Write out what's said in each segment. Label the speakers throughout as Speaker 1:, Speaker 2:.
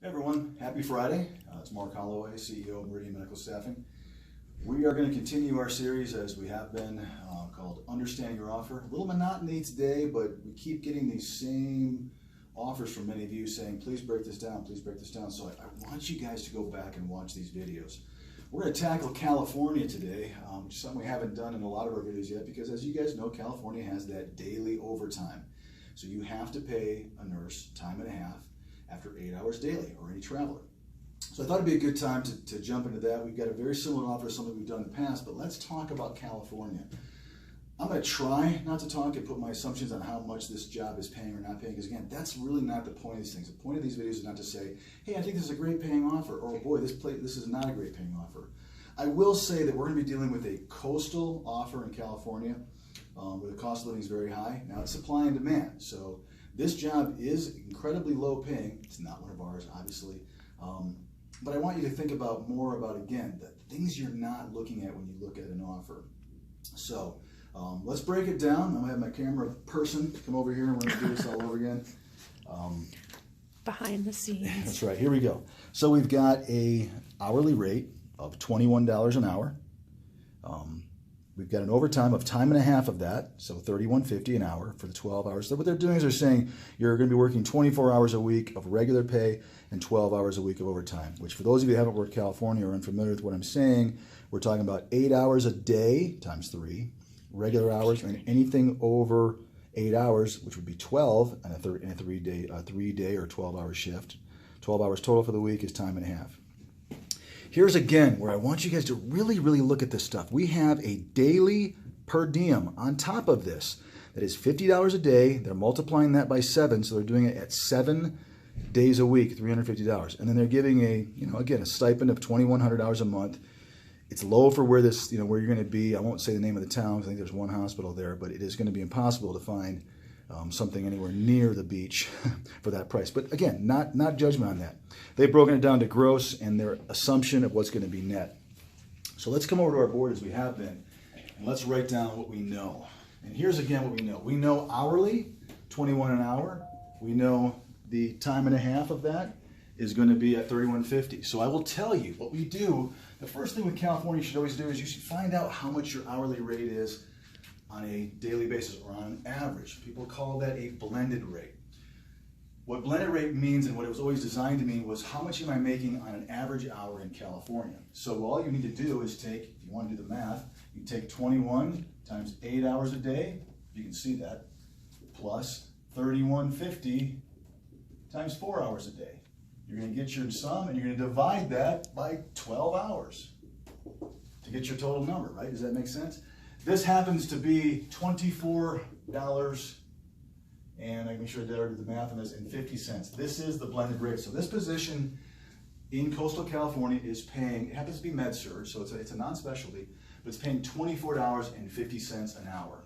Speaker 1: Hey everyone, happy Friday. It's Mark Holloway, CEO of Meridian Medical Staffing. We are going to continue our series as we have been called Understanding Your Offer. A little monotony today, but we keep getting these same offers from many of you saying, please break this down, please break this down. So I want you guys to go back and watch these videos. We're going to tackle California today, something we haven't done in a lot of our videos yet because as you guys know, California has that daily overtime. So you have to pay a nurse time and a half after 8 hours daily, or any traveler. So I thought it'd be a good time to jump into that. We've got a very similar offer to something we've done in the past, but let's talk about California. I'm going to try not to talk and put my assumptions on how much this job is paying or not paying, because again, that's really not the point of these things. The point of these videos is not to say, hey, I think this is a great paying offer, or boy, this is not a great paying offer. I will say that we're going to be dealing with a coastal offer in California where the cost of living is very high. Now it's supply and demand, so this job is incredibly low paying. It's not one of ours, obviously. But I want you to think about more about, again, the things you're not looking at when you look at an offer. So let's break it down. I'm going to have my camera person come over here and we're going to do this all over again.
Speaker 2: Behind the scenes.
Speaker 1: That's right. Here we go. So we've got a hourly rate of $21 an hour. We've got an overtime of time and a half of that, so $31.50 an hour for the 12 hours. So what they're doing is they're saying you're going to be working 24 hours a week of regular pay and 12 hours a week of overtime, which for those of you who haven't worked California or unfamiliar with what I'm saying, we're talking about 8 hours a day times 3, regular hours, and anything over 8 hours, which would be 12 in a 3-day or 12-hour shift. 12 hours total for the week is time and a half. Here's again where I want you guys to really look at this stuff. We have a daily per diem on top of this. That is $50 a day. They're multiplying that by 7, so they're doing it at 7 days a week, $350. And then they're giving a, again, a stipend of $2,100 a month. It's low for where this, where you're going to be. I won't say the name of the town. I think there's one hospital there, but it is going to be impossible to find something anywhere near the beach for that price. But again, not judgment on that. They've broken it down to gross and their assumption of what's going to be net. So let's come over to our board as we have been, and let's write down what we know. And here's again what we know. We know hourly, 21 an hour. We know the time and a half of that is going to be at $31.50. So I will tell you what we do. The first thing with California you should always do is you should find out how much your hourly rate is on a daily basis or on an average. People call that a blended rate. What blended rate means and what it was always designed to mean was how much am I making on an average hour in California. So all you need to do is take, if you want to do the math, you take 21 times 8 hours a day, you can see that, plus $31.50 times 4 hours a day. You're going to get your sum and you're going to divide that by 12 hours to get your total number, right? Does that make sense? This happens to be $24, and I make sure I did the math on this, and 50 cents. This is the blended rate. So this position in coastal California is paying, it happens to be med-surg, so it's a non-specialty, but it's paying $24.50 an hour.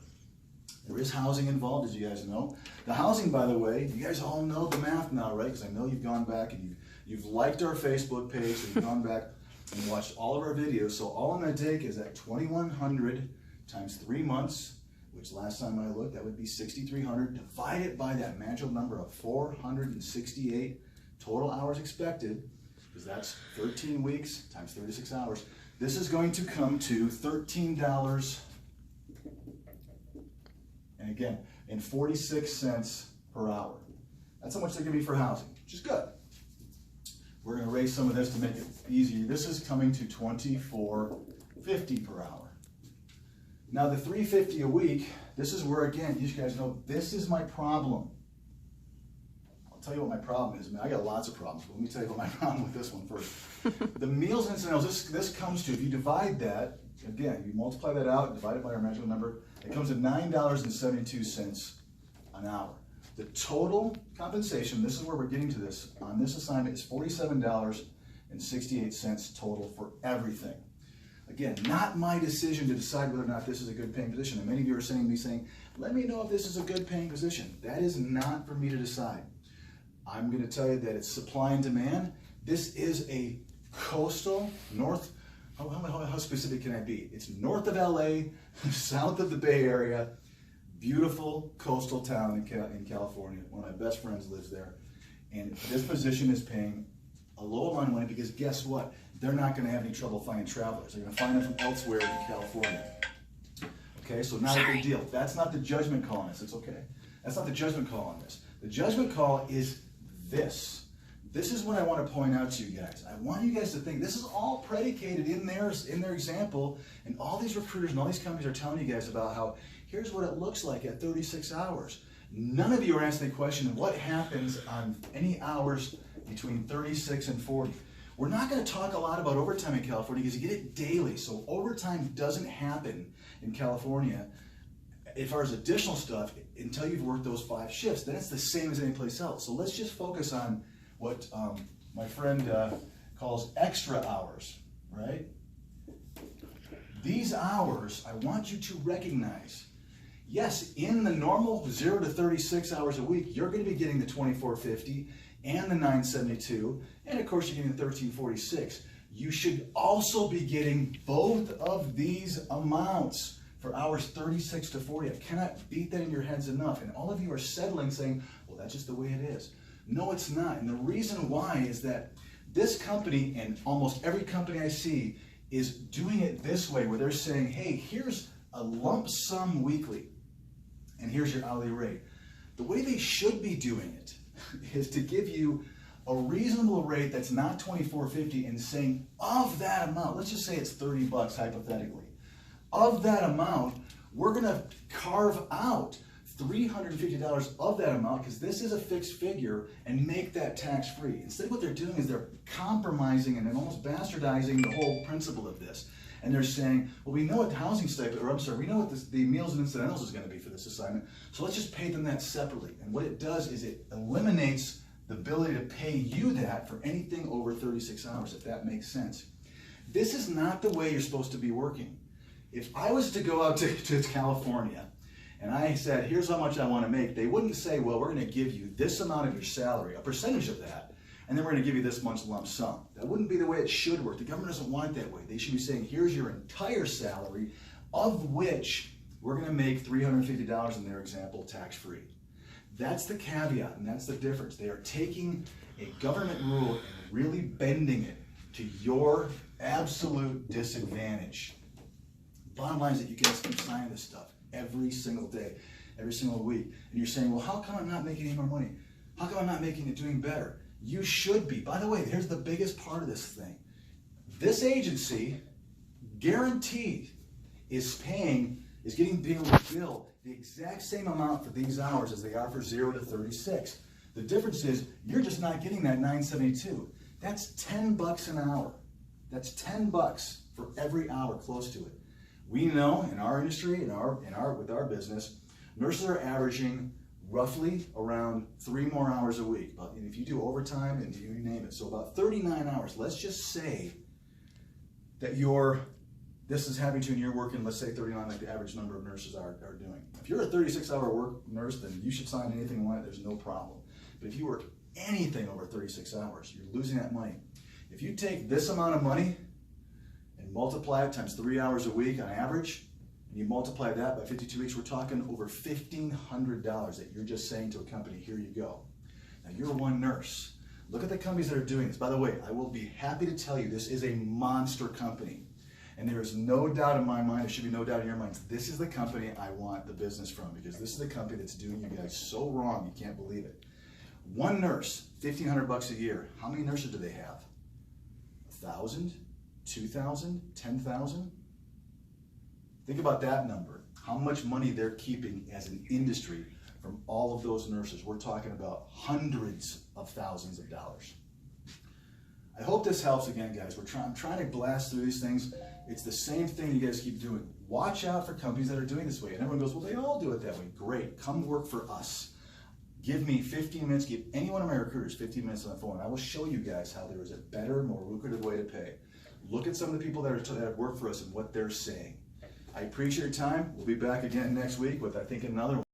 Speaker 1: There is housing involved, as you guys know. The housing, by the way, you guys all know the math now, right? Because I know you've gone back and you've liked our Facebook page, so you've gone back and watched all of our videos. So all I'm going to take is that $2,100 times 3 months, which last time I looked, that would be $6,300, divided by that magical number of 468 total hours expected, because that's 13 weeks times 36 hours. This is going to come to $13, and again, and 46 cents per hour. That's how much they're giving me for housing, which is good. We're going to raise some of this to make it easier. This is coming to $24.50 per hour. Now the $350 a week, this is where, again, you guys know, this is my problem. I'll tell you what my problem is. I mean, I got lots of problems, but let me tell you what my problem with this one first. The meals and incidentals, this comes to, if you divide that, again, you multiply that out and divide it by our magical number, it comes to $9.72 an hour. The total compensation, this is where we're getting to this, on this assignment is $47.68 total for everything. Again, not my decision to decide whether or not this is a good paying position. And many of you are saying, let me know if this is a good paying position. That is not for me to decide. I'm going to tell you that it's supply and demand. This is a coastal, north, how specific can I be? It's north of LA, south of the Bay Area, beautiful coastal town in California. One of my best friends lives there. And this position is paying a low amount of money because guess what? They're not going to have any trouble finding travelers. They're going to find them from elsewhere in California. Okay, so not a big deal. That's not the judgment call on this. It's okay. That's not the judgment call on this. The judgment call is this. This is what I want to point out to you guys. I want you guys to think this is all predicated in their example, and all these recruiters and all these companies are telling you guys about how here's what it looks like at 36 hours. None of you are asking the question of what happens on any hours between 36 and 40. We're not going to talk a lot about overtime in California because you get it daily. So overtime doesn't happen in California as far as additional stuff until you've worked those 5 shifts. Then it's the same as any place else. So let's just focus on what my friend calls extra hours, right? These hours, I want you to recognize, yes, in the normal 0 to 36 hours a week, you're going to be getting the $24.50 and the $9.72, and of course you're getting the $13.46. You should also be getting both of these amounts for hours 36 to 40. I cannot beat that in your heads enough. And all of you are settling saying, well, that's just the way it is. No, it's not. And the reason why is that this company and almost every company I see is doing it this way, where they're saying, hey, here's a lump sum weekly, and here's your hourly rate. The way they should be doing it is to give you a reasonable rate that's not $24.50 and saying, of that amount, let's just say it's $30 hypothetically. Of that amount, we're going to carve out $350 of that amount, because this is a fixed figure, and make that tax-free. Instead, what they're doing is they're compromising and almost bastardizing the whole principle of this. And they're saying, well, we know what the housing stipend, or I'm sorry, we know what the meals and incidentals is going to be for this assignment, so let's just pay them that separately. And what it does is it eliminates the ability to pay you that for anything over 36 hours, if that makes sense. This is not the way you're supposed to be working. If I was to go out to California, and I said, here's how much I want to make, they wouldn't say, well, we're going to give you this amount of your salary, a percentage of that, and then we're going to give you this much lump sum. That wouldn't be the way it should work. The government doesn't want it that way. They should be saying, here's your entire salary, of which we're going to make $350 in their example tax-free. That's the caveat, and that's the difference. They are taking a government rule and really bending it to your absolute disadvantage. Bottom line is that you guys keep signing this stuff every single day, every single week. And you're saying, well, how come I'm not making any more money? How come I'm not making it doing better? You should be. By the way, here's the biggest part of this thing. This agency, guaranteed, is getting able to bill the exact same amount for these hours as they are for 0 to 36. The difference is you're just not getting that $9.72. That's $10 an hour. That's $10 for every hour close to it. We know in our industry, with our business, nurses are averaging roughly around 3 more hours a week. But if you do overtime and you name it, so about 39 hours. Let's just say that this is happening to you and you're working, let's say 39, like the average number of nurses are doing. If you're a 36-hour work nurse, then you should sign anything you want. There's no problem. But if you work anything over 36 hours, you're losing that money. If you take this amount of money and multiply it times 3 hours a week on average, and you multiply that by 52 weeks, we're talking over $1,500 that you're just saying to a company, here you go. Now you're one nurse. Look at the companies that are doing this. By the way, I will be happy to tell you this is a monster company. And there is no doubt in my mind, there should be no doubt in your minds, this is the company I want the business from, because this is the company that's doing you guys so wrong, you can't believe it. One nurse, $1,500 a year. How many nurses do they have? 1,000? 2,000? 10,000? Think about that number. How much money they're keeping as an industry from all of those nurses. We're talking about hundreds of thousands of dollars. I hope this helps again, guys. I'm trying to blast through these things. It's the same thing you guys keep doing. Watch out for companies that are doing this way. And everyone goes, well, they all do it that way. Great. Come work for us. Give me 15 minutes. Give any one of my recruiters 15 minutes on the phone. I will show you guys how there is a better, more lucrative way to pay. Look at some of the people that have worked for us and what they're saying. I appreciate your time. We'll be back again next week with, I think, another one.